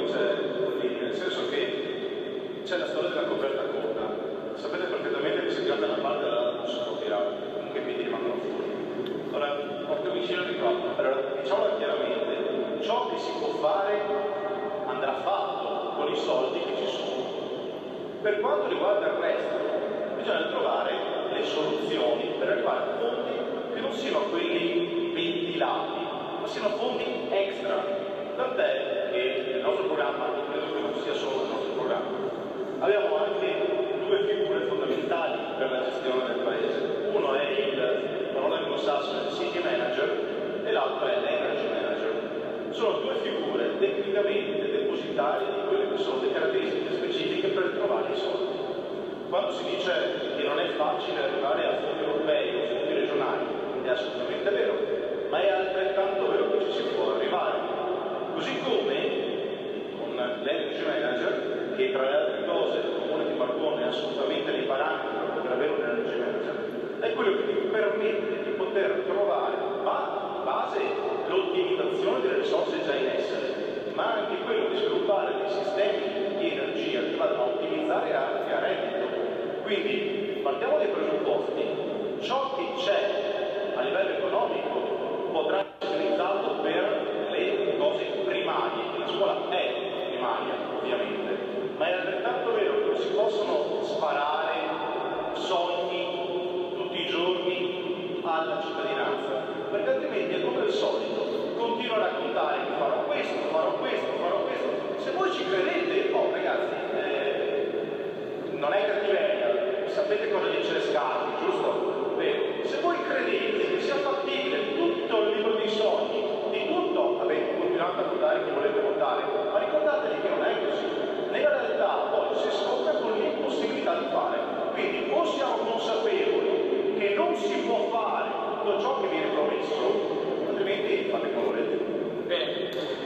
che c'è, nel senso che c'è la storia della coperta corta. Sapete perfettamente che se già da una parte dell'altra non si può tirare, comunque i piedi rimangono fuori. Ora, porto vicino il microfono. Allora, diciamola chiaramente, ciò che si può fare andrà fatto con i soldi che ci sono. Per quanto riguarda il resto, bisogna trovare le soluzioni per arrivare a fondi che non siano quelli ventilati, ma siano fondi extra. Tant'è che nel nostro programma, credo che non sia solo nel nostro programma, abbiamo anche due figure fondamentali per la gestione del paese. Uno è il parola anglosassone City Manager e l'altro è l'Energy Manager. Sono due figure tecnicamente depositarie di quelle che sono le caratteristiche specifiche per trovare i soldi. Quando si dice che non è facile arrivare a fondi europei o fondi regionali, è assolutamente vero, ma è altrettanto vero che ci si può arrivare. Così come con l'Energy Manager, che tra le altre cose il Comune di Marcone è assolutamente nei parametri per avere un Energy Manager, è quello che ti permette di poter trovare base l'ottimizzazione delle risorse già in essere, ma anche quello di sviluppare dei sistemi di energia che vanno a ottimizzare anche a reddito. Quindi partiamo dai presupposti: ciò che c'è a livello economico potrà essere utilizzato per le cose primarie, la scuola è primaria ovviamente, ma è altrettanto vero che non si possono sparare sogni tutti i giorni alla cittadinanza, perché altrimenti è come al solito, continuo a raccontare che farò questo, farò questo, farò questo. Se voi ci credete, ragazzi, non è cattiveria, sapete cosa dice Scarpi, giusto? Beh, se voi credete che sia fattibile tutto il libro dei sogni, di tutto, vabbè, continuate a votare chi volete votare, ma ricordatevi che non è così. Nella realtà poi si scopre con l'impossibilità di fare. Quindi o siamo consapevoli che non si può fare tutto ciò che viene promesso, altrimenti fate come